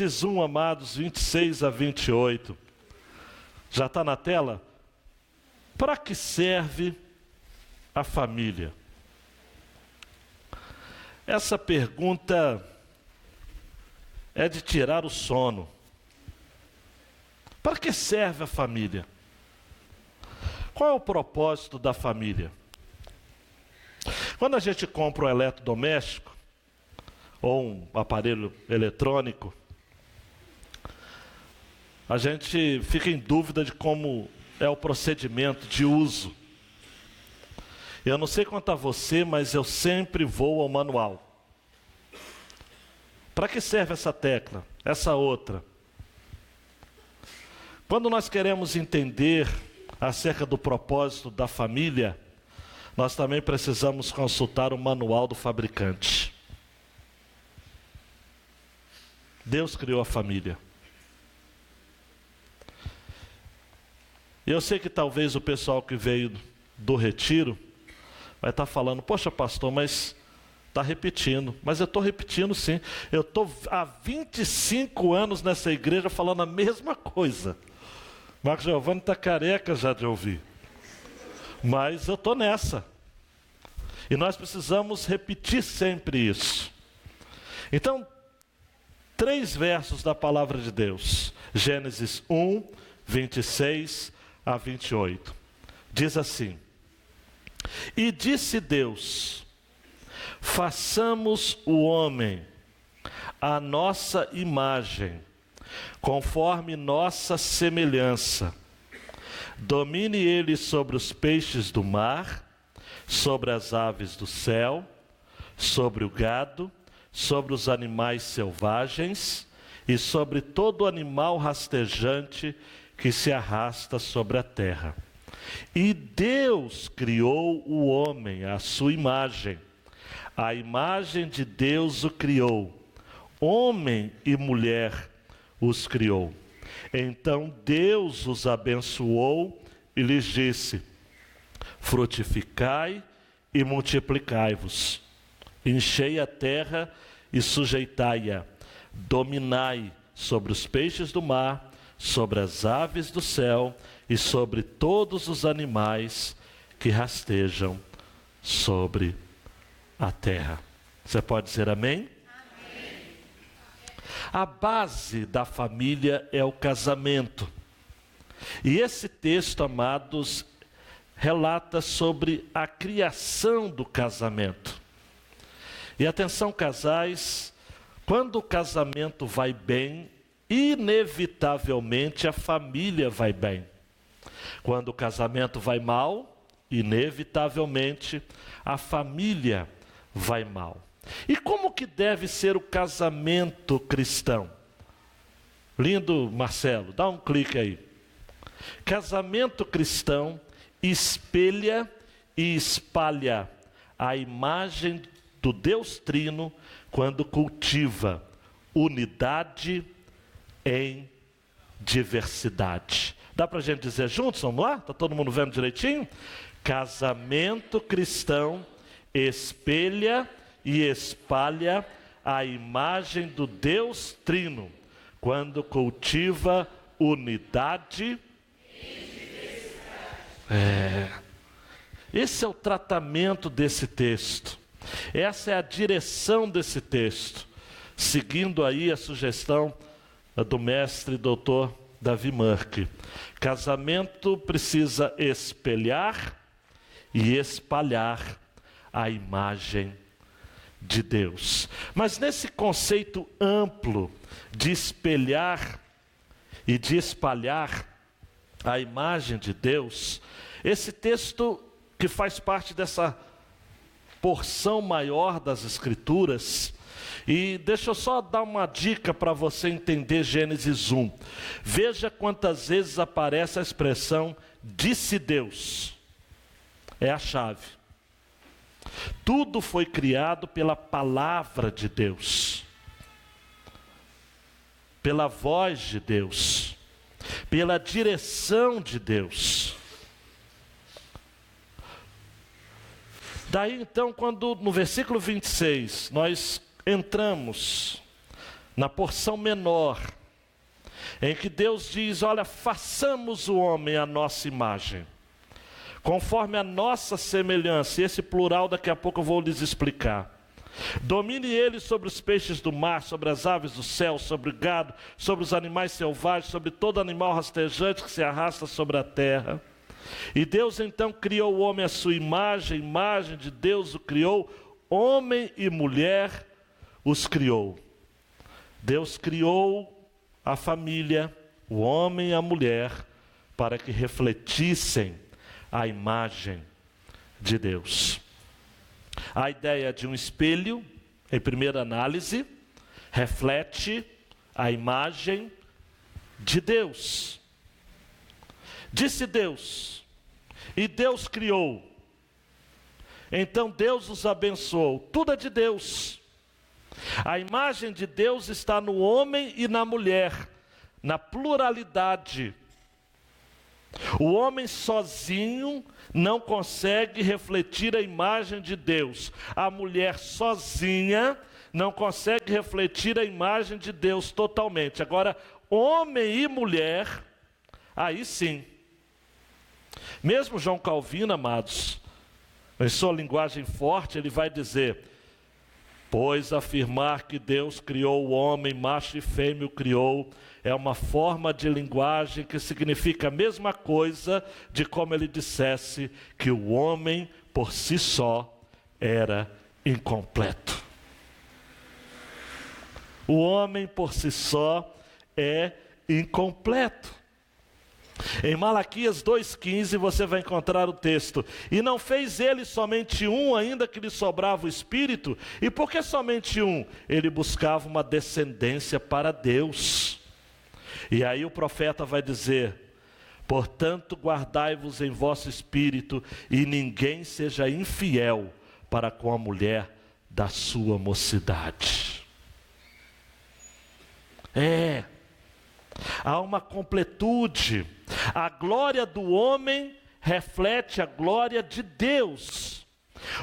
Gênesis 1, amados, 26 a 28. Já está na tela? Para que serve a família? Essa pergunta é de tirar o sono. Para que serve a família? Qual é o propósito da família? Quando a gente compra um eletrodoméstico ou um aparelho eletrônico, a gente fica em dúvida de como é o procedimento de uso. Eu não sei quanto a você, mas eu sempre vou ao manual. Para que serve essa tecla? Essa outra? Quando nós queremos entender acerca do propósito da família, nós também precisamos consultar o manual do fabricante. Deus criou a família. Eu sei que talvez o pessoal que veio do retiro vai estar falando, poxa pastor, mas está repetindo. Mas eu estou repetindo sim. Eu estou há 25 anos nessa igreja falando a mesma coisa. Marcos Giovanni está careca já de ouvir. Mas eu estou nessa. E nós precisamos repetir sempre isso. Então, 3 versos da palavra de Deus. Gênesis 1, 26 a 28. Diz assim: E disse Deus, façamos o homem à nossa imagem, conforme nossa semelhança. Domine ele sobre os peixes do mar, sobre as aves do céu, sobre o gado, sobre os animais selvagens e sobre todo animal rastejante que se arrasta sobre a terra. E Deus criou o homem à sua imagem. A imagem de Deus o criou. Homem e mulher os criou. Então Deus os abençoou e lhes disse: frutificai e multiplicai-vos. Enchei a terra e sujeitai-a. Dominai sobre os peixes do mar, sobre as aves do céu e sobre todos os animais que rastejam sobre a terra. Você pode dizer amém? Amém. A base da família é o casamento. E esse texto, amados, relata sobre a criação do casamento. E atenção, casais, quando o casamento vai bem, inevitavelmente a família vai bem. Quando o casamento vai mal, inevitavelmente a família vai mal. E como que deve ser o casamento cristão? Lindo, Marcelo, dá um clique aí. Casamento cristão espelha e espalha a imagem do Deus Trino quando cultiva unidade em diversidade. Dá para a gente dizer juntos? Vamos lá? Está todo mundo vendo direitinho? Casamento cristão espelha e espalha a imagem do Deus Trino quando cultiva unidade e diversidade. Esse é o tratamento desse texto. Essa é a direção desse texto, seguindo aí a sugestão do mestre doutor Davi Murk. Casamento precisa espelhar e espalhar a imagem de Deus. Mas nesse conceito amplo de espelhar e de espalhar a imagem de Deus, esse texto que faz parte dessa porção maior das Escrituras. E deixa eu só dar uma dica para você entender Gênesis 1. Veja quantas vezes aparece a expressão disse Deus. É a chave. Tudo foi criado pela palavra de Deus, pela voz de Deus, pela direção de Deus. Daí então, quando no versículo 26 nós entramos na porção menor, em que Deus diz, olha, façamos o homem à nossa imagem, conforme a nossa semelhança, e esse plural daqui a pouco eu vou lhes explicar. Domine ele sobre os peixes do mar, sobre as aves do céu, sobre o gado, sobre os animais selvagens, sobre todo animal rastejante que se arrasta sobre a terra. E Deus então criou o homem à sua imagem, imagem de Deus o criou, homem e mulher os criou. Deus criou a família, o homem e a mulher, para que refletissem a imagem de Deus. A ideia de um espelho, em primeira análise, reflete a imagem de Deus. Disse Deus, e Deus criou. Então Deus os abençoou. Tudo é de Deus. A imagem de Deus está no homem e na mulher, na pluralidade. O homem sozinho não consegue refletir a imagem de Deus. A mulher sozinha não consegue refletir a imagem de Deus totalmente. Agora, homem e mulher, aí sim. Mesmo João Calvino, amados, em sua linguagem forte, ele vai dizer: pois afirmar que Deus criou o homem, macho e fêmea o criou, é uma forma de linguagem que significa a mesma coisa de como ele dissesse que o homem por si só era incompleto. O homem por si só é incompleto. Em Malaquias 2,15 você vai encontrar o texto: e não fez ele somente um, ainda que lhe sobrava o espírito? E por que somente um? Ele buscava uma descendência para Deus. E aí o profeta vai dizer: portanto guardai-vos em vosso espírito, e ninguém seja infiel para com a mulher da sua mocidade. Há uma completude. A glória do homem reflete a glória de Deus.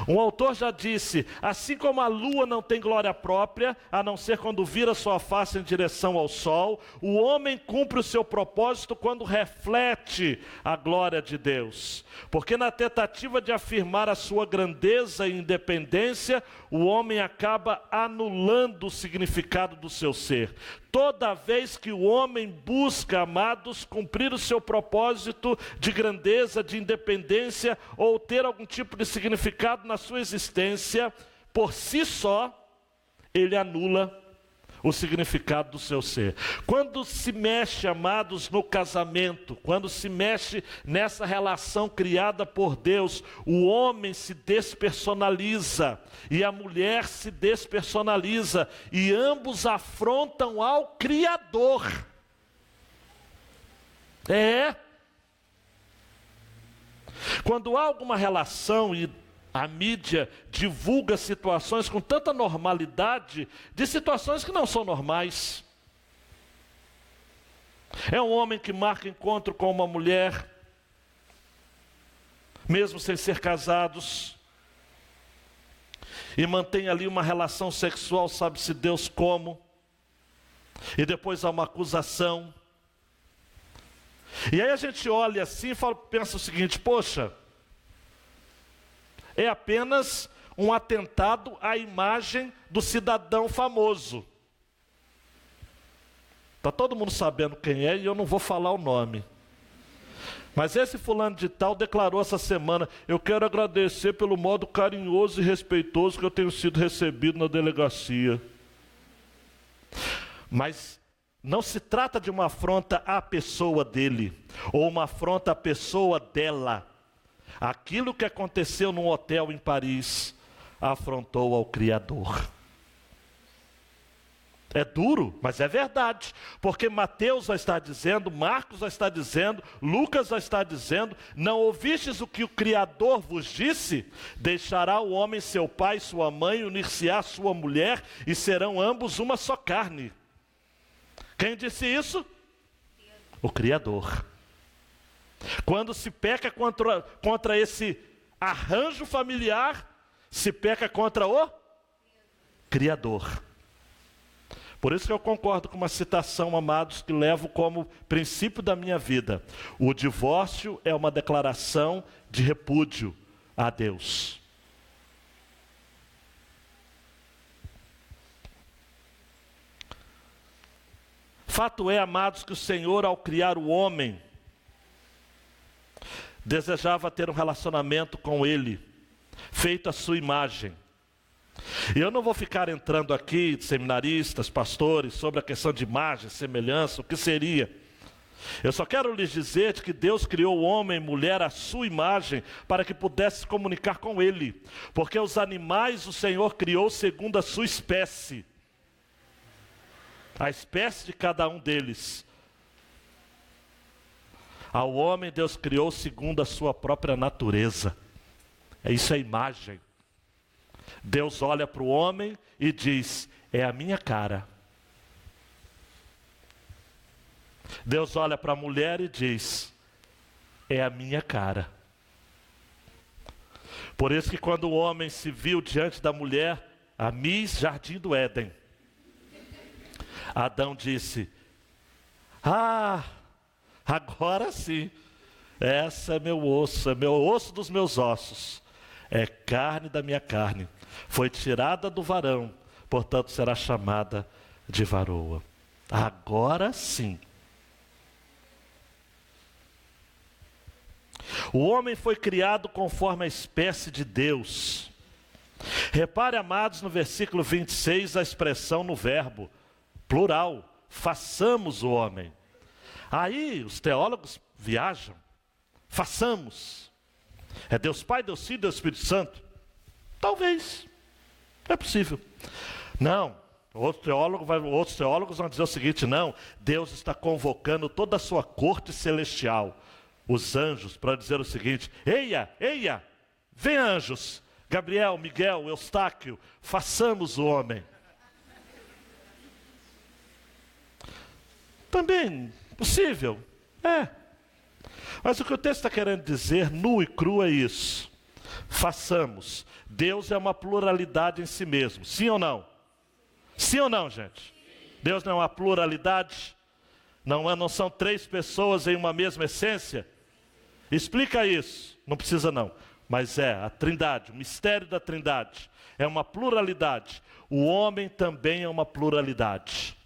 Um autor já disse: assim como a lua não tem glória própria, a não ser quando vira sua face em direção ao sol, o homem cumpre o seu propósito quando reflete a glória de Deus. Porque na tentativa de afirmar a sua grandeza e independência, o homem acaba anulando o significado do seu ser. Toda vez que o homem busca, amados, cumprir o seu propósito de grandeza, de independência, ou ter algum tipo de significado na sua existência, por si só, ele anula o significado do seu ser. Quando se mexe, amados, no casamento, quando se mexe nessa relação criada por Deus, o homem se despersonaliza e a mulher se despersonaliza, e ambos afrontam ao Criador. Quando há alguma relação e a mídia divulga situações com tanta normalidade, de situações que não são normais. É um homem que marca encontro com uma mulher, mesmo sem ser casados, e mantém ali uma relação sexual, sabe-se Deus como, e depois há uma acusação. E aí a gente olha assim e pensa o seguinte: poxa, é apenas um atentado à imagem do cidadão famoso. Está todo mundo sabendo quem é e eu não vou falar o nome. Mas esse fulano de tal declarou essa semana: eu quero agradecer pelo modo carinhoso e respeitoso que eu tenho sido recebido na delegacia. Mas não se trata de uma afronta à pessoa dele, ou uma afronta à pessoa dela. Aquilo que aconteceu num hotel em Paris afrontou ao Criador. É duro, mas é verdade, porque Mateus vai estar dizendo, Marcos vai estar dizendo, Lucas vai estar dizendo: não ouvistes o que o Criador vos disse? Deixará o homem seu pai e sua mãe, unir-se-á sua mulher, e serão ambos uma só carne. Quem disse isso? O Criador. Quando se peca contra esse arranjo familiar, se peca contra o Criador. Por isso que eu concordo com uma citação, amados, que levo como princípio da minha vida. O divórcio é uma declaração de repúdio a Deus. Fato é, amados, que o Senhor, ao criar o homem, desejava ter um relacionamento com ele, feito à sua imagem. E eu não vou ficar entrando aqui, seminaristas, pastores, sobre a questão de imagem, semelhança, o que seria. Eu só quero lhes dizer que Deus criou o homem e mulher à sua imagem para que pudesse se comunicar com ele. Porque os animais o Senhor criou segundo a sua espécie. A espécie de cada um deles. Ao homem Deus criou segundo a sua própria natureza. Isso é imagem. Deus olha para o homem e diz: é a minha cara. Deus olha para a mulher e diz: é a minha cara. Por isso que quando o homem se viu diante da mulher, a Miss Jardim do Éden, Adão disse: ah, agora sim, essa é meu osso dos meus ossos, é carne da minha carne, foi tirada do varão, portanto será chamada de varoa. Agora sim. O homem foi criado conforme a espécie de Deus. Repare, amados, no versículo 26, a expressão no verbo, plural, façamos o homem. Aí os teólogos viajam, façamos. É Deus Pai, Deus Filho, Deus Espírito Santo? Talvez, é possível. Não, outros teólogos vão dizer o seguinte: não, Deus está convocando toda a sua corte celestial, os anjos, para dizer o seguinte: eia, vem anjos, Gabriel, Miguel, Eustáquio, façamos o homem. Também possível, mas o que o texto está querendo dizer, nu e cru, é isso: façamos. Deus é uma pluralidade em si mesmo, sim ou não? Sim ou não, gente? Deus não é uma pluralidade? Não são três pessoas em uma mesma essência? Explica isso. Não precisa não. Mas é a trindade, o mistério da trindade. É uma pluralidade. O homem também é uma pluralidade.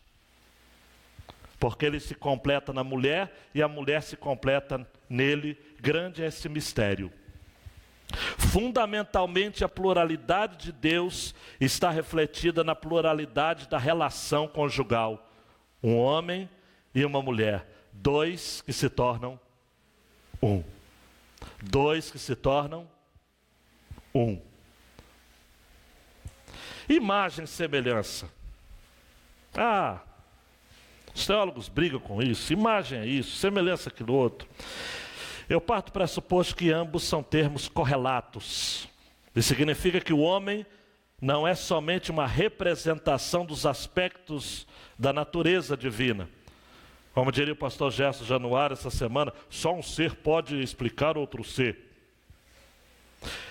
Porque ele se completa na mulher e a mulher se completa nele. Grande é esse mistério. Fundamentalmente, a pluralidade de Deus está refletida na pluralidade da relação conjugal. Um homem e uma mulher. Dois que se tornam um. Dois que se tornam um. Imagem e semelhança. Os teólogos brigam com isso. Imagem é isso, semelhança é aquilo outro. Eu parto do pressuposto que ambos são termos correlatos. Isso significa que o homem não é somente uma representação dos aspectos da natureza divina. Como diria o pastor Gerson Januário essa semana, só um ser pode explicar outro ser.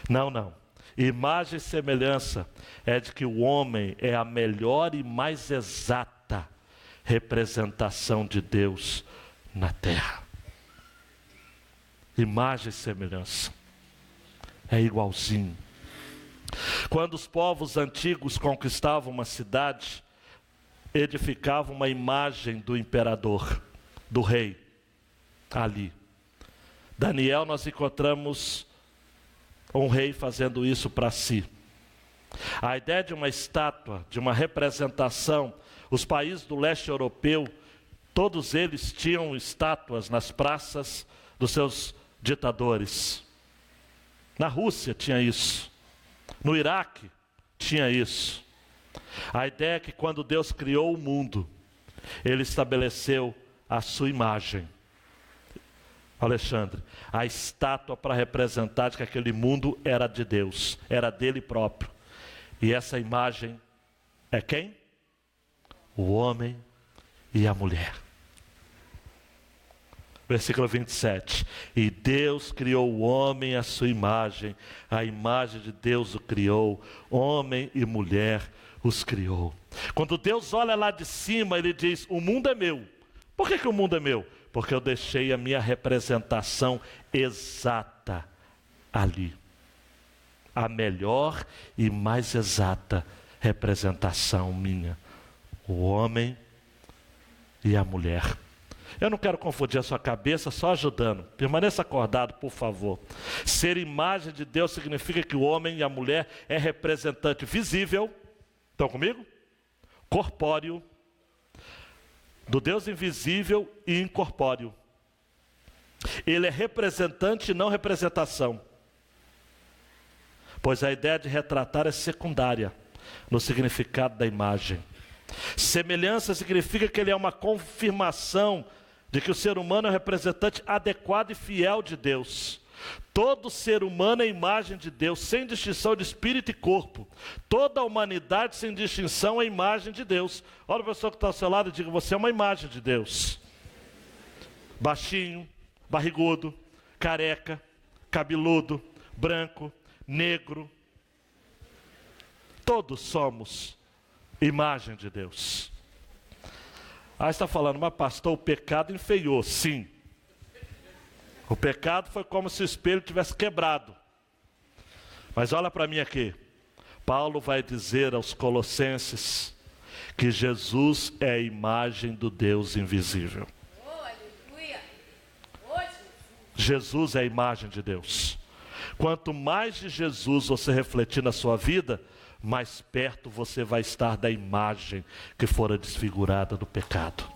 Não. Imagem e semelhança é de que o homem é a melhor e mais exata representação de Deus na terra. Imagem e semelhança. É igualzinho. Quando os povos antigos conquistavam uma cidade, edificavam uma imagem do imperador, do rei, ali. Daniel, nós encontramos um rei fazendo isso para si. A ideia de uma estátua, de uma representação, os países do leste europeu, todos eles tinham estátuas nas praças dos seus ditadores. Na Rússia tinha isso. No Iraque tinha isso. A ideia é que quando Deus criou o mundo, Ele estabeleceu a sua imagem. Alexandre, a estátua para representar que aquele mundo era de Deus, era dele próprio. E essa imagem é quem? O homem e a mulher. Versículo 27. E Deus criou o homem à sua imagem, a imagem de Deus o criou, homem e mulher os criou. Quando Deus olha lá de cima, Ele diz: o mundo é meu. Por que o mundo é meu? Porque eu deixei a minha representação exata ali. A melhor e mais exata representação minha. O homem e a mulher. Eu não quero confundir a sua cabeça, só ajudando. Permaneça acordado, por favor. Ser imagem de Deus significa que o homem e a mulher é representante visível. Estão comigo? Corpóreo. Do Deus invisível e incorpóreo. Ele é representante e não representação. Pois a ideia de retratar é secundária no significado da imagem. Semelhança significa que ele é uma confirmação de que o ser humano é um representante adequado e fiel de Deus. Todo ser humano é imagem de Deus, sem distinção de espírito e corpo. Toda a humanidade, sem distinção, é imagem de Deus. Olha a pessoa que está ao seu lado e diga: você é uma imagem de Deus. Baixinho, barrigudo, careca, cabeludo, branco, negro. Todos somos imagem de Deus. Aí está falando: mas pastor, o pecado enfeiou. Sim. O pecado foi como se o espelho tivesse quebrado. Mas olha para mim aqui. Paulo vai dizer aos Colossenses que Jesus é a imagem do Deus invisível. Jesus é a imagem de Deus. Quanto mais de Jesus você refletir na sua vida, mais perto você vai estar da imagem que fora desfigurada do pecado.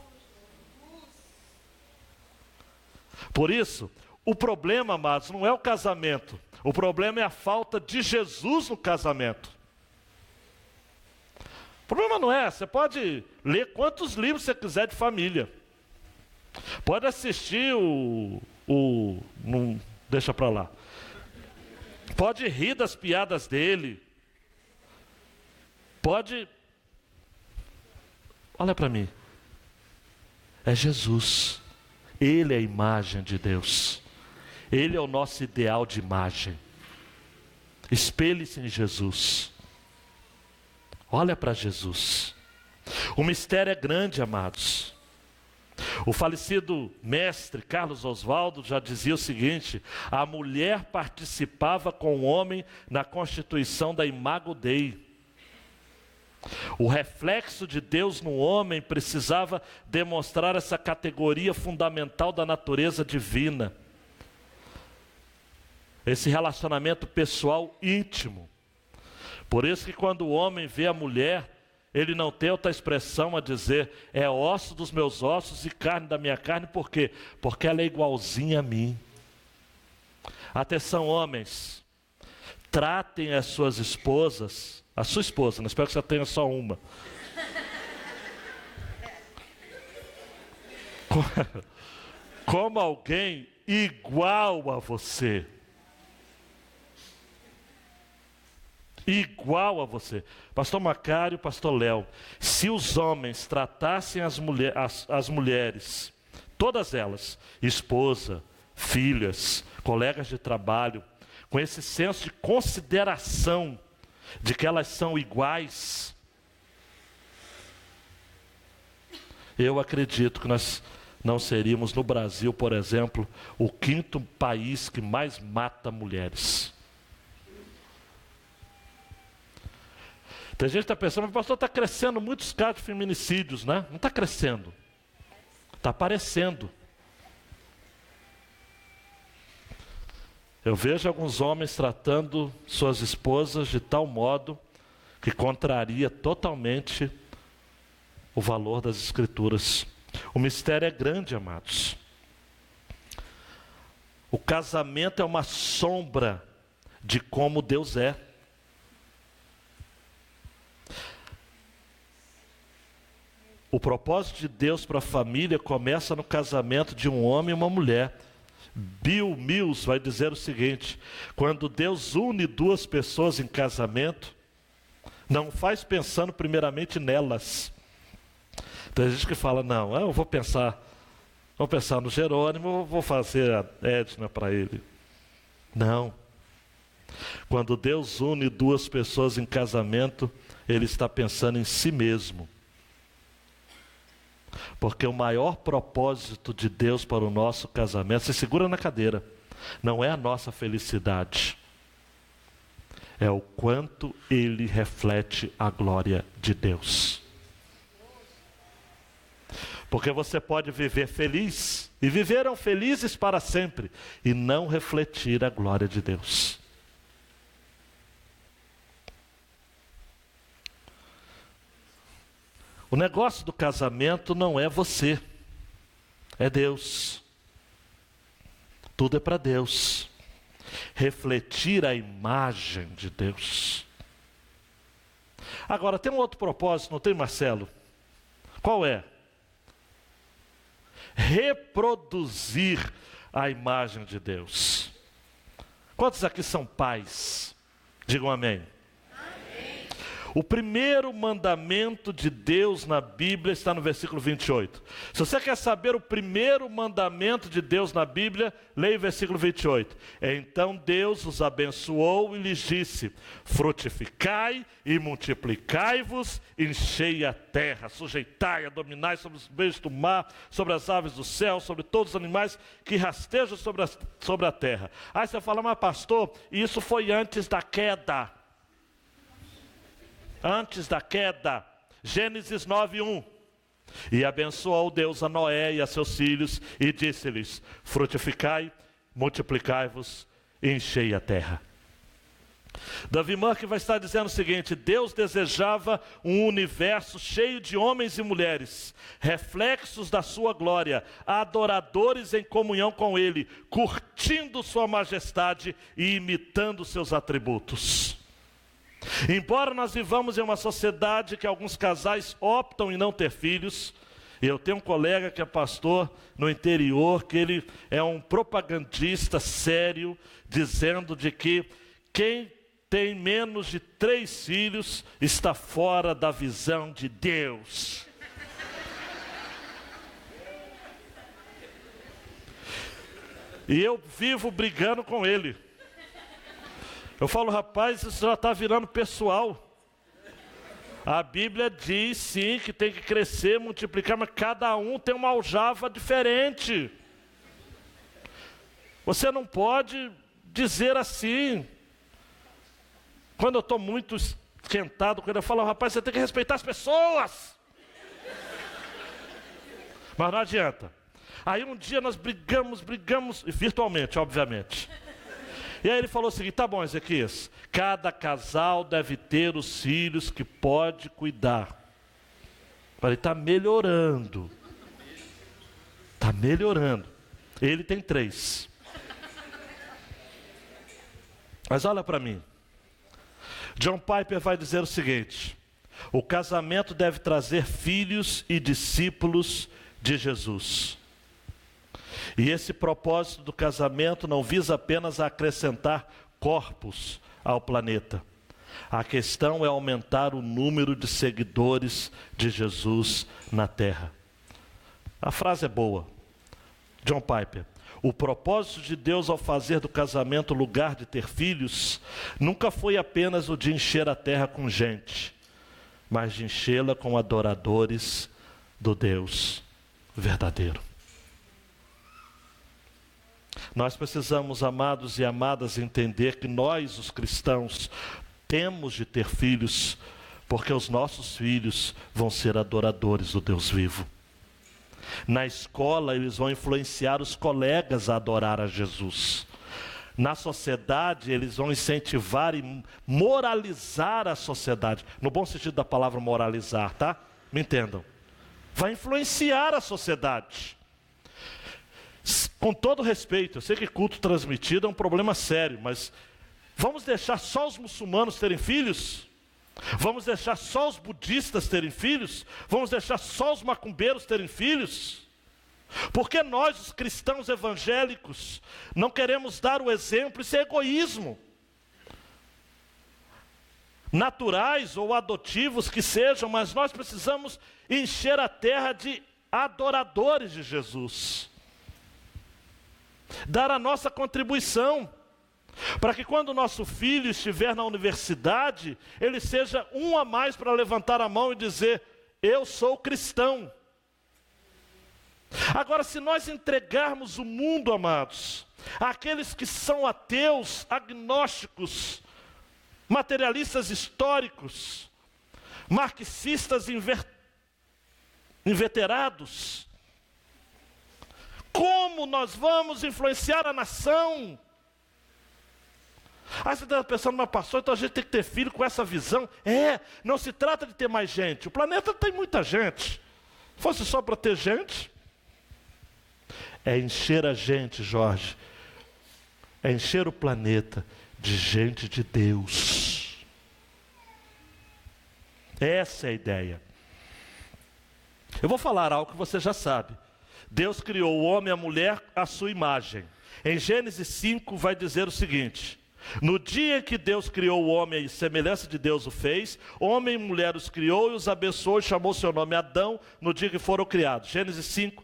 Por isso, o problema, amados, não é o casamento. O problema é a falta de Jesus no casamento. O problema não é, você pode ler quantos livros você quiser de família. Pode assistir não, deixa para lá. Pode rir das piadas dele. Pode... Olha para mim. É Jesus. Ele é a imagem de Deus. Ele é o nosso ideal de imagem. Espelhe-se em Jesus. Olha para Jesus. O mistério é grande, amados. O falecido mestre Carlos Oswaldo já dizia o seguinte: a mulher participava com o homem na constituição da Imago Dei. O reflexo de Deus no homem precisava demonstrar essa categoria fundamental da natureza divina. Esse relacionamento pessoal íntimo. Por isso que quando o homem vê a mulher, ele não tem outra expressão a dizer: é osso dos meus ossos e carne da minha carne. Por quê? Porque ela é igualzinha a mim. Atenção, homens. Tratem as suas esposas, a sua esposa, não espero que você tenha só uma. Como alguém igual a você. Igual a você. Pastor Macário, pastor Léo, se os homens tratassem as mulheres, todas elas, esposa, filhas, colegas de trabalho, com esse senso de consideração de que elas são iguais, eu acredito que nós não seríamos, no Brasil, por exemplo, o 5º país que mais mata mulheres. Tem gente que está pensando: mas pastor, está crescendo muitos casos de feminicídios, né? Não está crescendo. Está aparecendo. Eu vejo alguns homens tratando suas esposas de tal modo que contraria totalmente o valor das Escrituras. O mistério é grande, amados. O casamento é uma sombra de como Deus é. O propósito de Deus para a família começa no casamento de um homem e uma mulher. Bill Mills vai dizer o seguinte: quando Deus une duas pessoas em casamento, não faz pensando primeiramente nelas. Tem gente que fala: não, eu vou pensar no Jerônimo, vou fazer a Edna para ele. Não. Quando Deus une duas pessoas em casamento, ele está pensando em si mesmo. Porque o maior propósito de Deus para o nosso casamento, se segura na cadeira, não é a nossa felicidade, é o quanto ele reflete a glória de Deus. Porque você pode viver feliz, e viveram felizes para sempre, e não refletir a glória de Deus. O negócio do casamento não é você, é Deus. Tudo é para Deus. Refletir a imagem de Deus. Agora, tem um outro propósito, não tem, Marcelo? Qual é? Reproduzir a imagem de Deus. Quantos aqui são pais? Digam amém. O primeiro mandamento de Deus na Bíblia está no versículo 28. Se você quer saber o primeiro mandamento de Deus na Bíblia, leia o versículo 28. Então Deus os abençoou e lhes disse: frutificai e multiplicai-vos, enchei a terra, sujeitai, dominai sobre os peixes do mar, sobre as aves do céu, sobre todos os animais que rastejam sobre a terra. Aí você fala, mas pastor, isso foi antes da queda. Antes da queda, Gênesis 9:1. E abençoou Deus a Noé e a seus filhos, e disse-lhes: frutificai, multiplicai-vos, e enchei a terra. Davi Mark vai estar dizendo o seguinte: Deus desejava um universo cheio de homens e mulheres, reflexos da sua glória, adoradores em comunhão com Ele, curtindo sua majestade e imitando seus atributos. Embora nós vivamos em uma sociedade que alguns casais optam em não ter filhos, eu tenho um colega que é pastor no interior, que ele é um propagandista sério, dizendo de que quem tem menos de 3 filhos está fora da visão de Deus. E eu vivo brigando com ele. Eu falo, rapaz, isso já está virando pessoal. A Bíblia diz sim que tem que crescer, multiplicar, mas cada um tem uma aljava diferente. Você não pode dizer assim. Quando eu estou muito esquentado, quando eu falo, rapaz, você tem que respeitar as pessoas. Mas não adianta. Aí um dia nós brigamos, virtualmente, obviamente. E aí ele falou o seguinte: tá bom, Ezequias, cada casal deve ter os filhos que pode cuidar. Ele está melhorando. Está melhorando. Ele tem 3. Mas olha para mim. John Piper vai dizer o seguinte: o casamento deve trazer filhos e discípulos de Jesus. E esse propósito do casamento não visa apenas a acrescentar corpos ao planeta. A questão é aumentar o número de seguidores de Jesus na terra. A frase é boa. John Piper: o propósito de Deus ao fazer do casamento lugar de ter filhos, nunca foi apenas o de encher a terra com gente, mas de enchê-la com adoradores do Deus verdadeiro. Nós precisamos, amados e amadas, entender que nós, os cristãos, temos de ter filhos, porque os nossos filhos vão ser adoradores do Deus vivo. Na escola, eles vão influenciar os colegas a adorar a Jesus. Na sociedade, eles vão incentivar e moralizar a sociedade. No bom sentido da palavra moralizar, tá? Me entendam. Vai influenciar a sociedade. Com todo respeito, eu sei que culto transmitido é um problema sério, mas vamos deixar só os muçulmanos terem filhos? Vamos deixar só os budistas terem filhos? Vamos deixar só os macumbeiros terem filhos? Porque nós, os cristãos evangélicos, não queremos dar o exemplo? Isso é egoísmo. Naturais ou adotivos que sejam, mas nós precisamos encher a terra de adoradores de Jesus. Dar a nossa contribuição. Para que quando o nosso filho estiver na universidade, ele seja um a mais para levantar a mão e dizer: eu sou cristão. Agora, se nós entregarmos o mundo, amados, àqueles que são ateus, agnósticos, materialistas históricos, marxistas inveterados, como nós vamos influenciar a nação? Aí você está pensando, mas pastor, então a gente tem que ter filho com essa visão. Não se trata de ter mais gente. O planeta tem muita gente. Se fosse só para ter gente, é encher a gente, Jorge. É encher o planeta de gente de Deus. Essa é a ideia. Eu vou falar algo que você já sabe. Deus criou o homem e a mulher à sua imagem. Em Gênesis 5 vai dizer o seguinte: no dia que Deus criou o homem, a semelhança de Deus o fez, homem e mulher os criou e os abençoou e chamou seu nome Adão no dia que foram criados. Gênesis 5,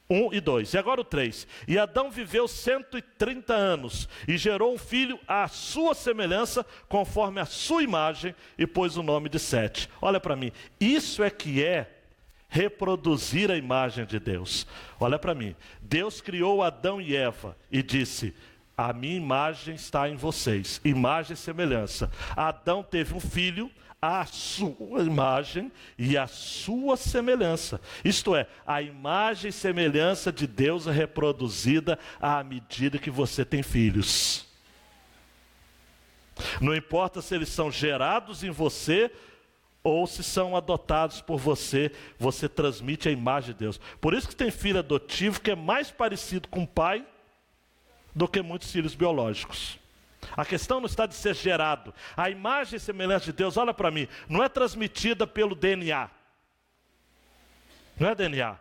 1 e 2. E agora o 3. E Adão viveu 130 anos e gerou um filho à sua semelhança, conforme a sua imagem, e pôs o nome de Sete. Olha para mim, isso é que é reproduzir a imagem de Deus. Olha para mim, Deus criou Adão e Eva e disse: a minha imagem está em vocês, imagem e semelhança. Adão teve um filho à sua imagem e à sua semelhança. Isto é, a imagem e semelhança de Deus é reproduzida à medida que você tem filhos. Não importa se eles são gerados em você ou se são adotados por você, você transmite a imagem de Deus. Por isso que tem filho adotivo que é mais parecido com o pai do que muitos filhos biológicos. A questão não está de ser gerado. A imagem e semelhança de Deus, olha para mim, não é transmitida pelo DNA. Não é DNA.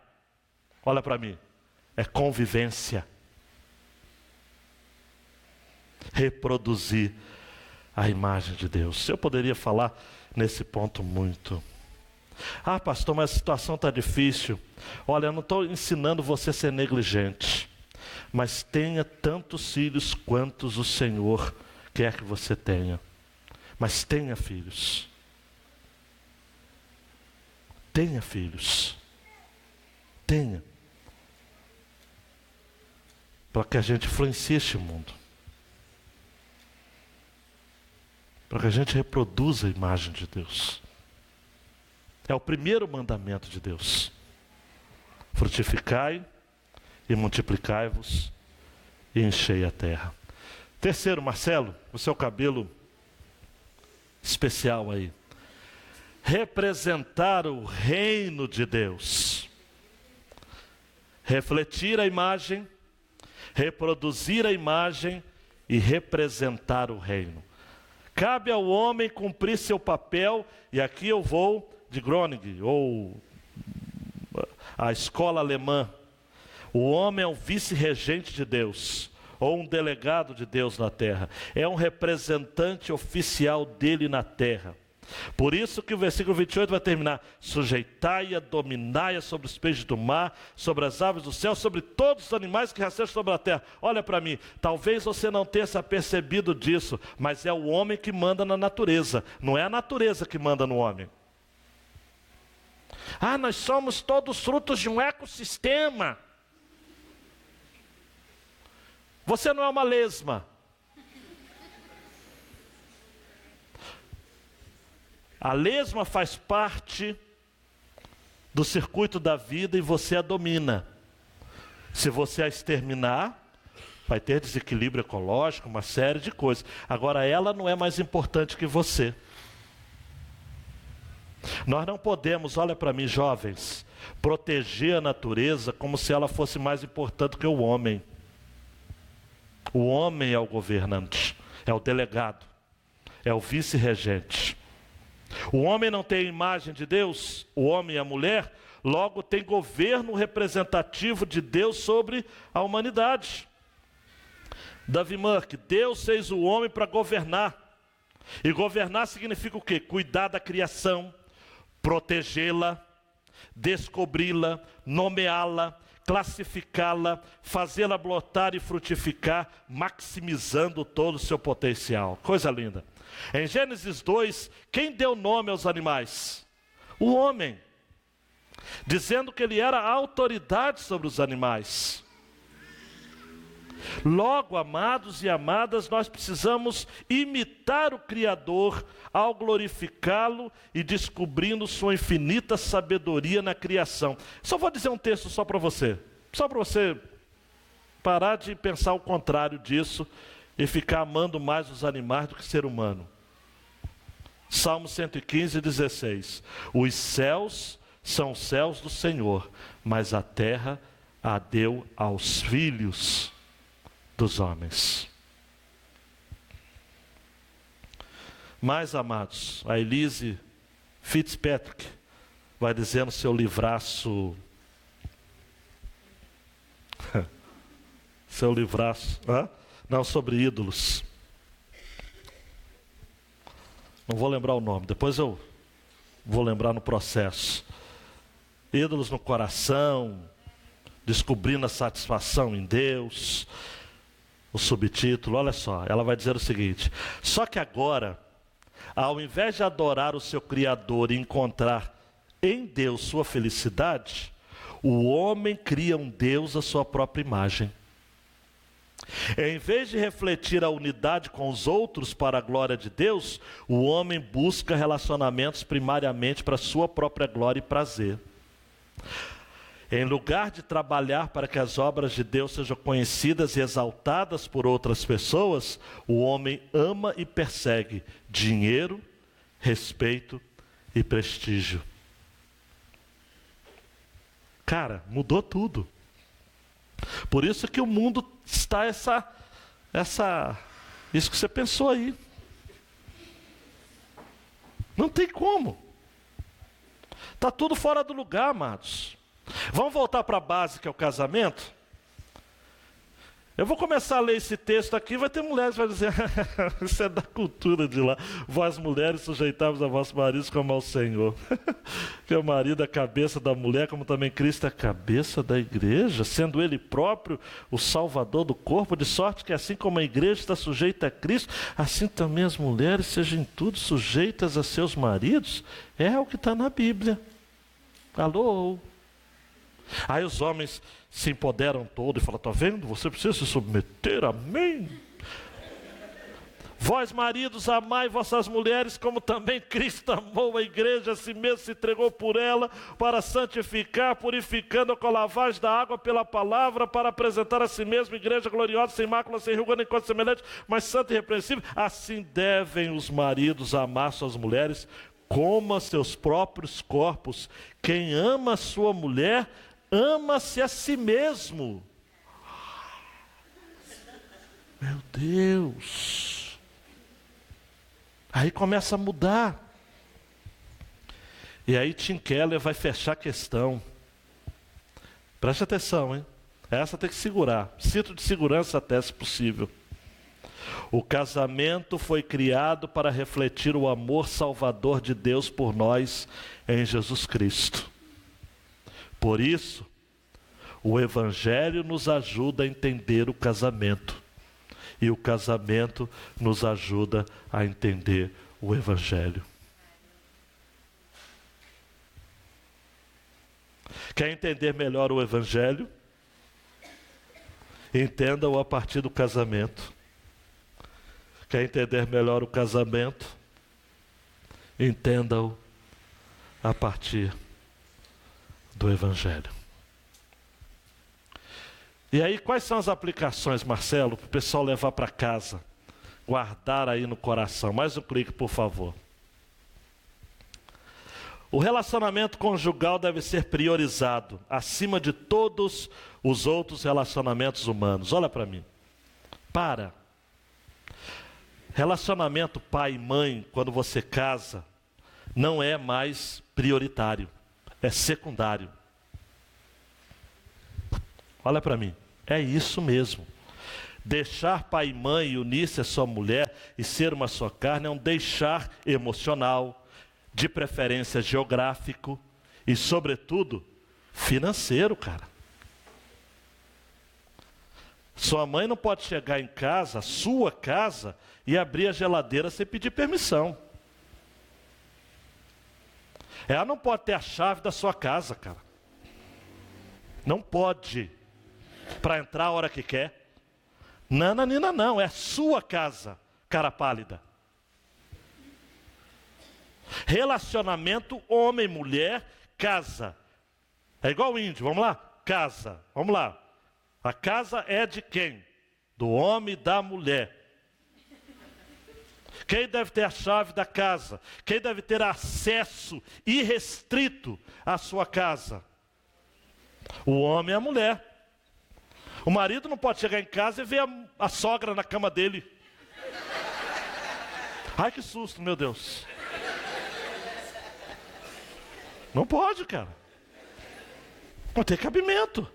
Olha para mim, é convivência. Reproduzir a imagem de Deus. Eu poderia falar nesse ponto muito. Ah, pastor, mas a situação está difícil. Olha, eu não estou ensinando você a ser negligente. Mas tenha tantos filhos quantos o Senhor quer que você tenha. Mas tenha filhos. Tenha filhos. Tenha. Para que a gente influencie este mundo. Para que a gente reproduza a imagem de Deus. É o primeiro mandamento de Deus. Frutificai e multiplicai-vos e enchei a terra. Terceiro, Marcelo, o seu cabelo especial aí. Representar o reino de Deus. Refletir a imagem, reproduzir a imagem e representar o reino. Cabe ao homem cumprir seu papel, e aqui eu vou de Groningen, ou a escola alemã. O homem é um vice-regente de Deus, ou um delegado de Deus na terra. É um representante oficial dele na terra. Por isso que o versículo 28 vai terminar: sujeitai-a, dominai-a sobre os peixes do mar, sobre as aves do céu, sobre todos os animais que rastejam sobre a terra. Olha para mim, talvez você não tenha se apercebido disso, mas é o homem que manda na natureza, não é a natureza que manda no homem. Ah, nós somos todos frutos de um ecossistema. Você não é uma lesma. A lesma faz parte do circuito da vida e você a domina. Se você a exterminar, vai ter desequilíbrio ecológico, uma série de coisas. Agora, ela não é mais importante que você. Nós não podemos, olha para mim, jovens, proteger a natureza como se ela fosse mais importante que o homem. O homem é o governante, é o delegado, é o vice-regente. O homem não tem a imagem de Deus, o homem e a mulher, logo tem governo representativo de Deus sobre a humanidade. Davi Mark, Deus fez o homem para governar. E governar significa o quê? Cuidar da criação, protegê-la, descobri-la, nomeá-la, classificá-la, fazê-la brotar e frutificar, maximizando todo o seu potencial. Coisa linda. Em Gênesis 2, quem deu nome aos animais? O homem, dizendo que ele era a autoridade sobre os animais. Logo, amados e amadas, nós precisamos imitar o Criador ao glorificá-lo e descobrindo sua infinita sabedoria na criação. Só vou dizer um texto só para você parar de pensar o contrário disso e ficar amando mais os animais do que ser humano. Salmo 115, 16. Os céus são os céus do Senhor, mas a terra a deu aos filhos dos homens. Mais amados, a Elise Fitzpatrick vai dizer no seu livraço, sobre ídolos. Não vou lembrar o nome, depois eu vou lembrar no processo. Ídolos no coração, descobrindo a satisfação em Deus. O subtítulo, olha só, ela vai dizer o seguinte: só que agora, ao invés de adorar o seu Criador e encontrar em Deus sua felicidade, o homem cria um Deus à sua própria imagem. Em vez de refletir a unidade com os outros para a glória de Deus, o homem busca relacionamentos primariamente para a sua própria glória e prazer. Em lugar de trabalhar para que as obras de Deus sejam conhecidas e exaltadas por outras pessoas, o homem ama e persegue dinheiro, respeito e prestígio. Cara, mudou tudo. Por isso que o mundo está isso que você pensou aí. Não tem como. Está tudo fora do lugar, amados. Vamos voltar para a base, que é o casamento? Eu vou começar a ler esse texto aqui, vai ter mulheres que vão dizer, isso é da cultura de lá. Vós mulheres sujeitáveis a vossos maridos como ao Senhor. Que o marido é a cabeça da mulher, como também Cristo é a cabeça da igreja, sendo Ele próprio o Salvador do corpo, de sorte que assim como a igreja está sujeita a Cristo, assim também as mulheres sejam em tudo sujeitas a seus maridos. É o que está na Bíblia. Alô? Aí os homens se empoderam todo e falam, está vendo? Você precisa se submeter, amém? Vós maridos, amai vossas mulheres, como também Cristo amou a igreja, a si mesmo se entregou por ela, para santificar, purificando com a lavagem da água pela palavra, para apresentar a si mesmo igreja gloriosa, sem mácula, sem ruga, nem coisa semelhante, mas santa e irrepreensível. Assim devem os maridos amar suas mulheres, como a seus próprios corpos. Quem ama a sua mulher, ama-se a si mesmo. Meu Deus. Aí começa a mudar. E aí Tim Keller vai fechar a questão. Preste atenção, hein? Essa tem que segurar. Cinto de segurança até, se possível. O casamento foi criado para refletir o amor salvador de Deus por nós em Jesus Cristo. Por isso, o Evangelho nos ajuda a entender o casamento. E o casamento nos ajuda a entender o Evangelho. Quer entender melhor o Evangelho? Entenda-o a partir do casamento. Quer entender melhor o casamento? Entenda-o a partir do Evangelho. E aí, quais são as aplicações, Marcelo, para o pessoal levar para casa? Guardar aí no coração. Mais um clique, por favor. O relacionamento conjugal deve ser priorizado acima de todos os outros relacionamentos humanos. Olha para mim. Relacionamento pai e mãe, quando você casa, não é mais prioritário. É secundário. Olha para mim, é isso mesmo. Deixar pai e mãe e unir-se a sua mulher e ser uma só carne é um deixar emocional, de preferência geográfico e, sobretudo, financeiro, cara. Sua mãe não pode chegar em casa, sua casa, e abrir a geladeira sem pedir permissão. Ela não pode ter a chave da sua casa, cara. Não pode. Para entrar a hora que quer. Nananina não, é sua casa, cara pálida. Relacionamento homem-mulher, casa. É igual o índio, vamos lá? Casa, vamos lá. A casa é de quem? Do homem e da mulher. Quem deve ter a chave da casa? Quem deve ter acesso irrestrito à sua casa? O homem e a mulher. O marido não pode chegar em casa e ver a sogra na cama dele. Ai, que susto, meu Deus. Não pode, cara. Não tem cabimento.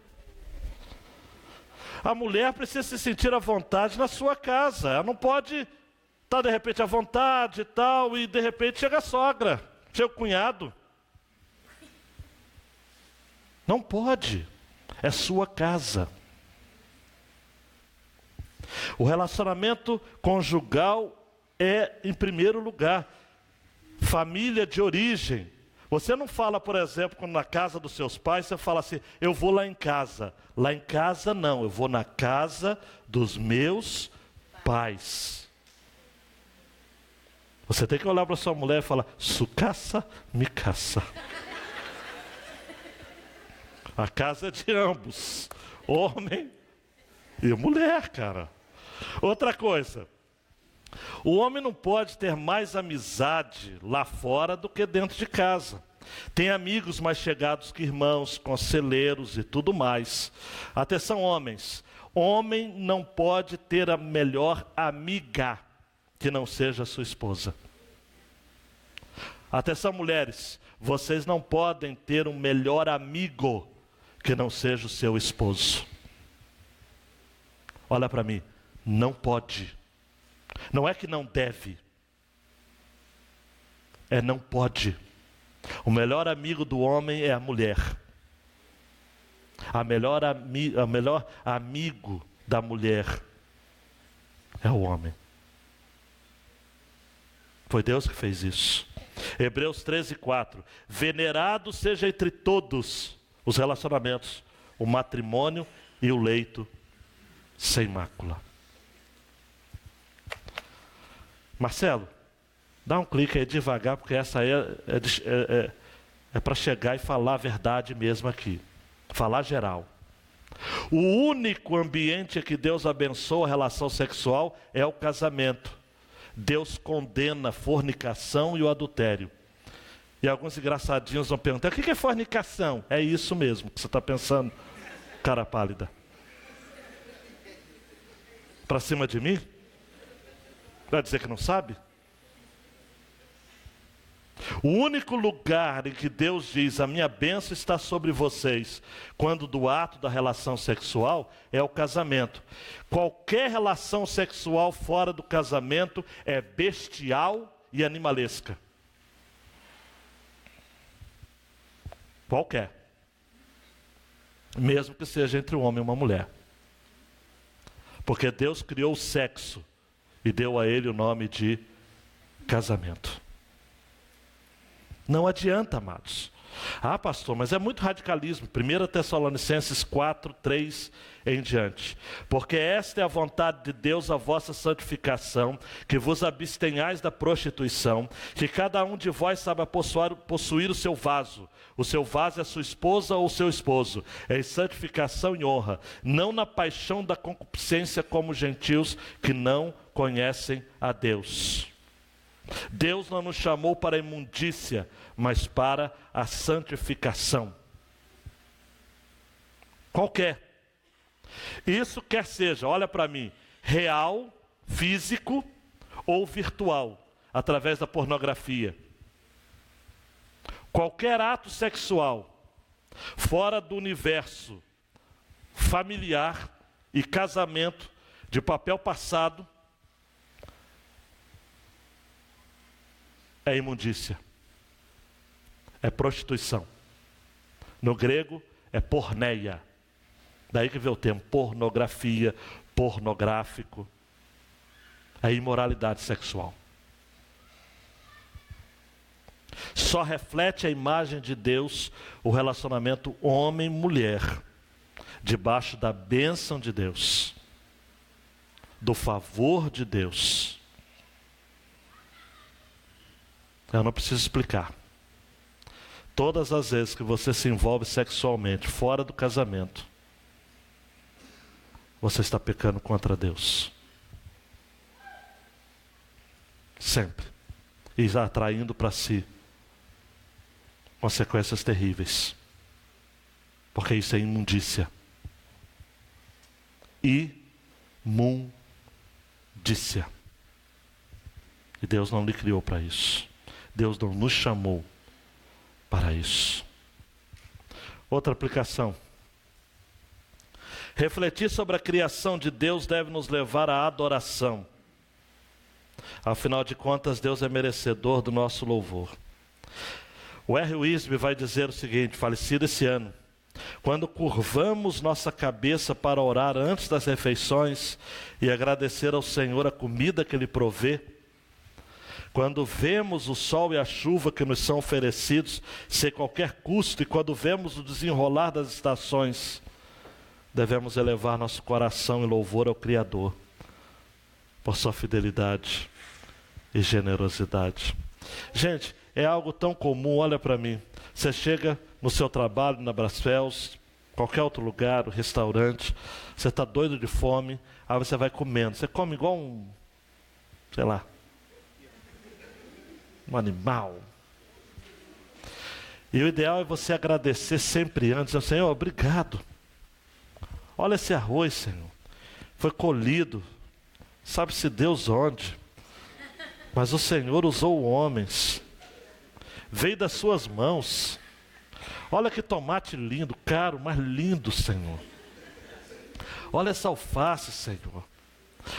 A mulher precisa se sentir à vontade na sua casa. Ela não pode estar de repente à vontade e tal, e de repente chega a sogra, chega o cunhado. Não pode. É sua casa. O relacionamento conjugal é, em primeiro lugar, família de origem. Você não fala, por exemplo, quando na casa dos seus pais, você fala assim, eu vou lá em casa. Lá em casa não, eu vou na casa dos meus pais. Você tem que olhar para sua mulher e falar, sucaça, me caça. A casa é de ambos, homem e mulher, cara. Outra coisa, o homem não pode ter mais amizade lá fora do que dentro de casa. Tem amigos mais chegados que irmãos, conselheiros e tudo mais. Atenção, homens. Homem não pode ter a melhor amiga que não seja sua esposa. Atenção, mulheres. Vocês não podem ter um melhor amigo que não seja o seu esposo. Olha para mim. Não pode. Não é que não deve. É não pode. O melhor amigo do homem é a mulher. O melhor amigo da mulher é o homem. Foi Deus que fez isso. Hebreus 13:4. Venerado seja entre todos os relacionamentos, o matrimônio e o leito sem mácula. Marcelo, dá um clique aí devagar, porque essa aí é para chegar e falar a verdade mesmo aqui. Falar geral. O único ambiente que Deus abençoa a relação sexual é o casamento. Deus condena a fornicação e o adultério. E alguns engraçadinhos vão perguntar, o que é fornicação? É isso mesmo que você está pensando, cara pálida. Para cima de mim? Vai dizer que não sabe? O único lugar em que Deus diz, a minha bênção está sobre vocês, quando do ato da relação sexual, é o casamento. Qualquer relação sexual fora do casamento é bestial e animalesca. Qualquer. Mesmo que seja entre um homem e uma mulher. Porque Deus criou o sexo e deu a ele o nome de casamento. Não adianta, amados. Ah, pastor, mas é muito radicalismo. 1 Tessalonicenses 4:3 em diante. Porque esta é a vontade de Deus, a vossa santificação, que vos abstenhais da prostituição, que cada um de vós saiba possuir o seu vaso. O seu vaso é sua esposa ou seu esposo, em santificação e honra, não na paixão da concupiscência como os gentios que não conhecem a Deus. Deus não nos chamou para a imundícia, mas para a santificação. Qualquer. Isso quer seja, olha para mim, real, físico ou virtual, através da pornografia. Qualquer ato sexual, fora do universo familiar e casamento, de papel passado, é imundícia, é prostituição. No grego é porneia. Daí que vem o termo pornografia, pornográfico. É imoralidade sexual. Só reflete a imagem de Deus o relacionamento homem-mulher, debaixo da bênção de Deus, do favor de Deus. Eu não preciso explicar. Todas as vezes que você se envolve sexualmente fora do casamento, você está pecando contra Deus. Sempre. E está atraindo para si consequências terríveis. Porque isso é imundícia. Imundícia. E Deus não lhe criou para isso. Deus não nos chamou para isso. Outra aplicação. Refletir sobre a criação de Deus deve nos levar à adoração. Afinal de contas, Deus é merecedor do nosso louvor. O R. Wisby vai dizer o seguinte, falecido esse ano: quando curvamos nossa cabeça para orar antes das refeições e agradecer ao Senhor a comida que Ele provê, quando vemos o sol e a chuva que nos são oferecidos sem qualquer custo, e quando vemos o desenrolar das estações, devemos elevar nosso coração em louvor ao Criador, por sua fidelidade e generosidade. Gente, é algo tão comum, olha para mim. Você chega no seu trabalho, na Brasfels, qualquer outro lugar, restaurante, você está doido de fome, aí você vai comendo. Você come igual um animal. E o ideal é você agradecer sempre antes. Senhor, obrigado. Olha esse arroz, Senhor. Foi colhido, sabe-se Deus onde. Mas o Senhor usou homens. Veio das suas mãos. Olha que tomate lindo, caro, mas lindo, Senhor. Olha essa alface, Senhor.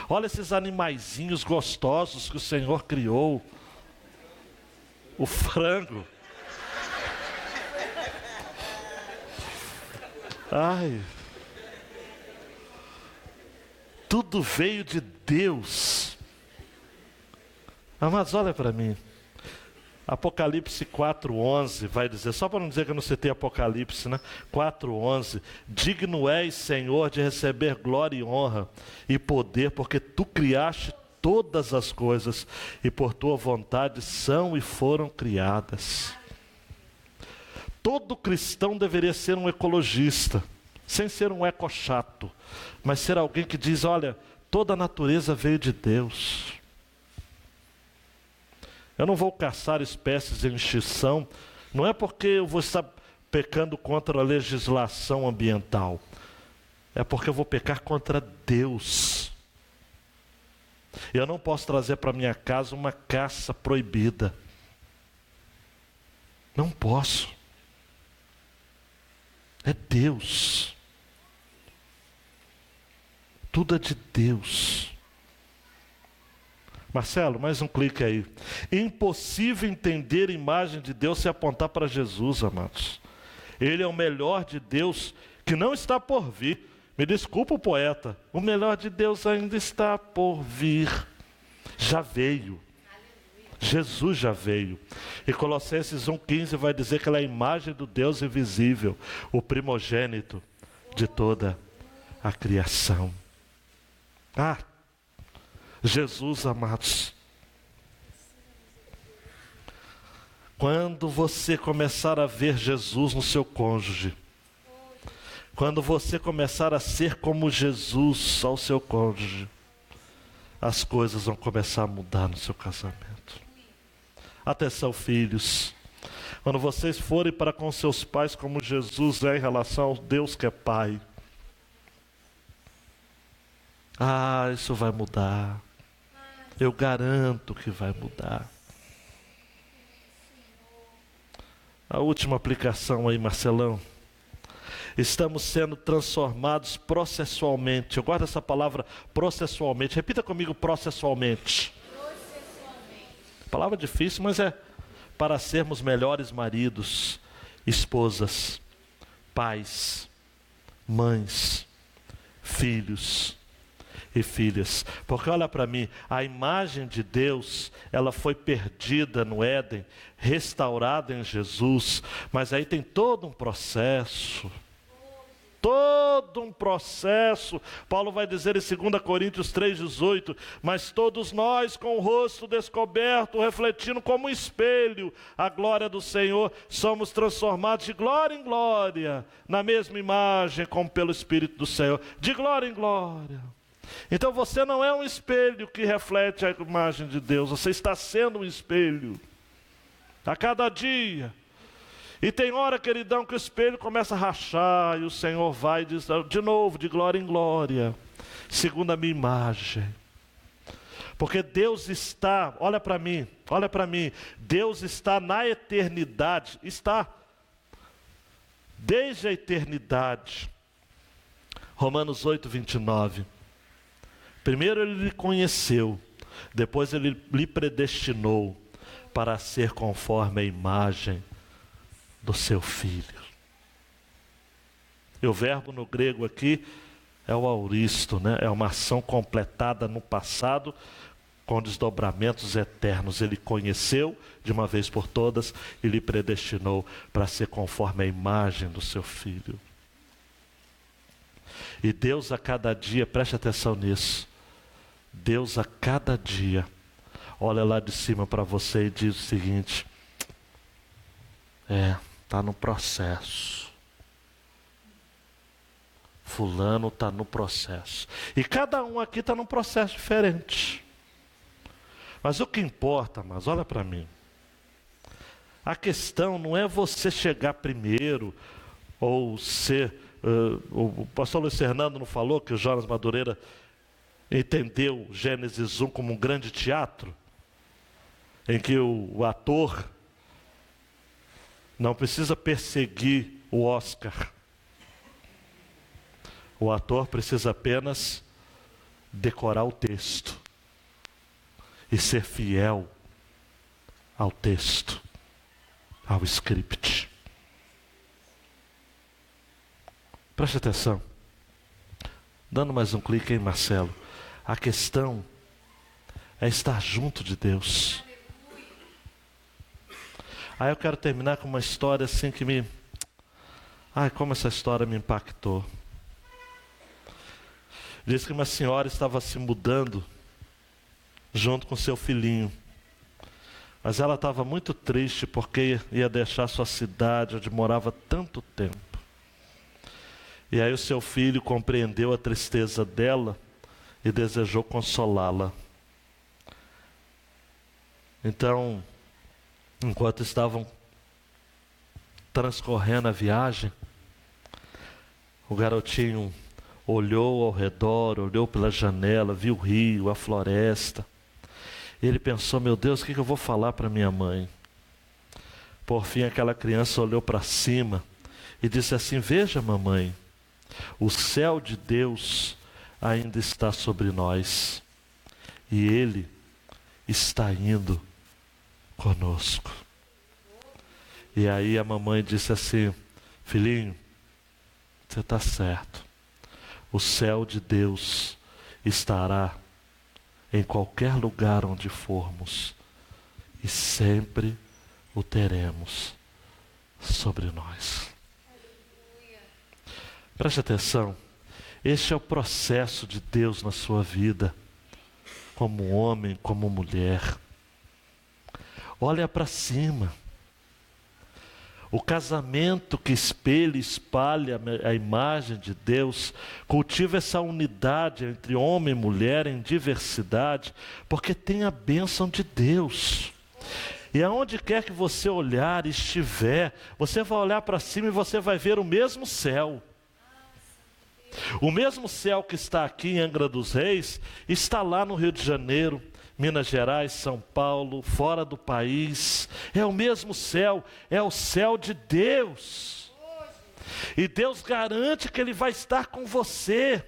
Olha esses animaizinhos gostosos que o Senhor criou. O frango. Ai. Tudo veio de Deus. Mas olha para mim. Apocalipse 4:11 vai dizer, só para não dizer que eu não citei Apocalipse, né? 4:11, digno és, Senhor, de receber glória e honra e poder, porque tu criaste todas as coisas e por tua vontade são e foram criadas. Todo cristão deveria ser um ecologista, sem ser um ecochato, mas ser alguém que diz, olha, toda a natureza veio de Deus. Eu não vou caçar espécies em extinção, não é porque eu vou estar pecando contra a legislação ambiental, é porque eu vou pecar contra Deus. Eu não posso trazer para minha casa uma caça proibida. Não posso. É Deus. Tudo é de Deus. Marcelo, mais um clique aí. Impossível entender a imagem de Deus se apontar para Jesus, amados. Ele é o melhor de Deus que não está por vir. Me desculpa o poeta, o melhor de Deus ainda está por vir. Já veio. Jesus já veio. E Colossenses 1,15 vai dizer que ela é a imagem do Deus invisível, o primogênito de toda a criação. Jesus, amados. Quando você começar a ver Jesus no seu cônjuge, quando você começar a ser como Jesus ao seu cônjuge, as coisas vão começar a mudar no seu casamento. Atenção, filhos. Quando vocês forem para com seus pais como Jesus é em relação ao Deus que é Pai, isso vai mudar. Eu garanto que vai mudar. A última aplicação aí, Marcelão. Estamos sendo transformados processualmente. Eu guardo essa palavra processualmente. Repita comigo, processualmente. Palavra difícil, mas é para sermos melhores maridos, esposas, pais, mães, filhos e filhas. Porque olha para mim, a imagem de Deus, ela foi perdida no Éden, restaurada em Jesus, mas aí tem todo um processo. Todo um processo. Paulo vai dizer em 2 Coríntios 3,18: mas todos nós, com o rosto descoberto, refletindo como um espelho a glória do Senhor, somos transformados de glória em glória, na mesma imagem como pelo Espírito do Senhor, de glória em glória. Então você não é um espelho que reflete a imagem de Deus, você está sendo um espelho a cada dia. E tem hora, queridão, que o espelho começa a rachar, e o Senhor vai e diz de novo, de glória em glória, segundo a minha imagem. Porque Deus está, olha para mim, Deus está na eternidade, está desde a eternidade. Romanos 8, 29. Primeiro ele lhe conheceu, depois ele lhe predestinou para ser conforme a imagem do seu Filho. E o verbo no grego aqui é o auristo, né? É uma ação completada no passado com desdobramentos eternos. Ele conheceu de uma vez por todas e lhe predestinou para ser conforme a imagem do seu Filho. E Deus a cada dia, preste atenção nisso, Deus a cada dia olha lá de cima para você e diz o seguinte: está no processo. Fulano está no processo. E cada um aqui está num processo diferente. Mas o que importa, mas olha para mim, a questão não é você chegar primeiro, ou ser... o pastor Luiz Fernando não falou que o Jonas Madureira entendeu Gênesis 1 como um grande teatro, em que o ator não precisa perseguir o Oscar. O ator precisa apenas decorar o texto e ser fiel ao texto, ao script. Preste atenção. Dando mais um clique, hein, Marcelo? A questão é estar junto de Deus. Aí eu quero terminar com uma história assim que me... Ai, como essa história me impactou. Diz que uma senhora estava se mudando junto com seu filhinho. Mas ela estava muito triste porque ia deixar sua cidade onde morava tanto tempo. E aí o seu filho compreendeu a tristeza dela e desejou consolá-la. Então, enquanto estavam transcorrendo a viagem, o garotinho olhou ao redor, olhou pela janela, viu o rio, a floresta. Ele pensou: meu Deus, o que eu vou falar para minha mãe? Por fim, aquela criança olhou para cima e disse assim: veja, mamãe, o céu de Deus ainda está sobre nós e Ele está indo conosco. E aí a mamãe disse assim: filhinho, você está certo. O céu de Deus estará em qualquer lugar onde formos e sempre o teremos sobre nós. Preste atenção, este é o processo de Deus na sua vida, como homem, como mulher. Olha para cima. O casamento que espelha e espalha a imagem de Deus, cultiva essa unidade entre homem e mulher em diversidade, porque tem a bênção de Deus. E aonde quer que você olhar e estiver, você vai olhar para cima e você vai ver o mesmo céu. O mesmo céu que está aqui em Angra dos Reis, está lá no Rio de Janeiro, Minas Gerais, São Paulo, fora do país. É o mesmo céu, é o céu de Deus. E Deus garante que Ele vai estar com você.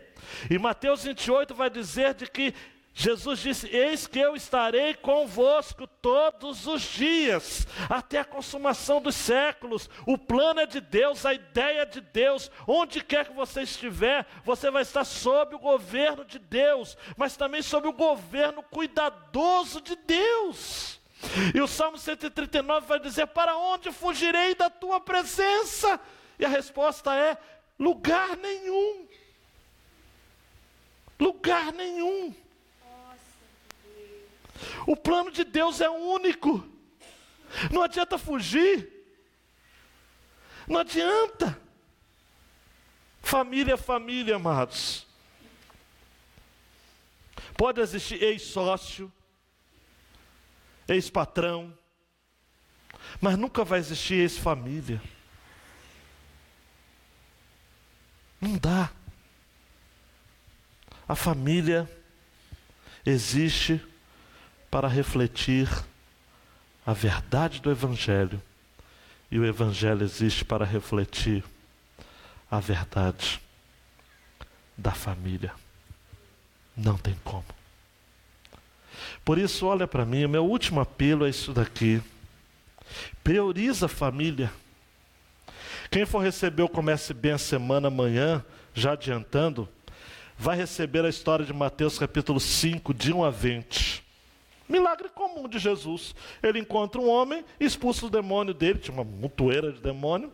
E Mateus 28 vai dizer de que Jesus disse: eis que eu estarei convosco todos os dias, até a consumação dos séculos. O plano é de Deus, a ideia é de Deus. Onde quer que você estiver, você vai estar sob o governo de Deus, mas também sob o governo cuidadoso de Deus. E o Salmo 139 vai dizer: para onde fugirei da tua presença? E a resposta é: lugar nenhum. Lugar nenhum. O plano de Deus é único. Não adianta fugir. Não adianta. Família é família, amados. Pode existir ex-sócio, ex-patrão, mas nunca vai existir ex-família. Não dá. A família existe para refletir a verdade do Evangelho, e o Evangelho existe para refletir a verdade da família. Não tem como. Por isso, olha para mim, o meu último apelo é isso daqui: prioriza a família. Quem for receber o Comece Bem a Semana amanhã, já adiantando, vai receber a história de Mateus capítulo 5, de 1 a 20. Milagre comum de Jesus. Ele encontra um homem, expulsa o demônio dele, tinha uma montoeira de demônio.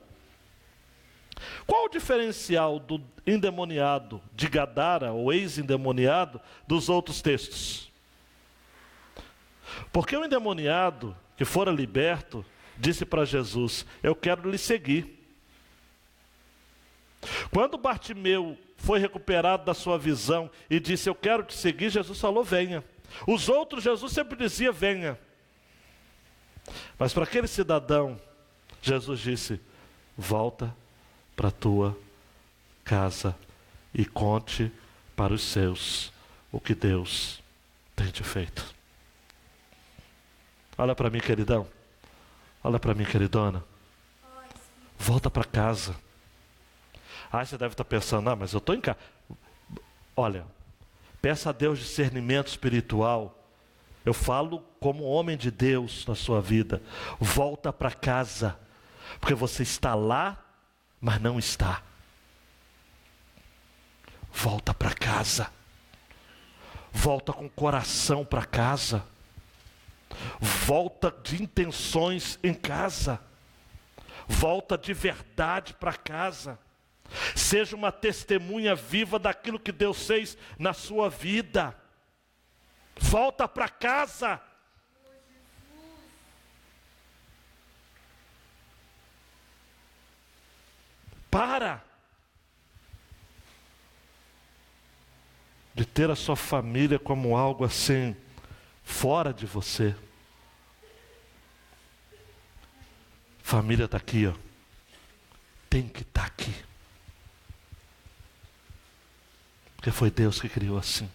Qual o diferencial do endemoniado de Gadara, ou ex-endemoniado, dos outros textos? Porque o endemoniado que fora liberto disse para Jesus: eu quero lhe seguir. Quando Bartimeu foi recuperado da sua visão e disse: eu quero te seguir, Jesus falou: venha. Os outros, Jesus sempre dizia: venha. Mas para aquele cidadão, Jesus disse: volta para a tua casa e conte para os seus o que Deus tem te feito. Olha para mim, queridão. Olha para mim, queridona. Volta para casa. Você deve estar pensando: mas eu estou em casa. Olha, peça a Deus discernimento espiritual. Eu falo como homem de Deus na sua vida. Volta para casa, porque você está lá, mas não está. Volta para casa. Volta com o coração para casa. Volta de intenções em casa. Volta de verdade para casa. Seja uma testemunha viva daquilo que Deus fez na sua vida. Volta para casa. Para de ter a sua família como algo assim, fora de você. Família está aqui, ó. Tem que estar aqui. Porque foi Deus que criou assim.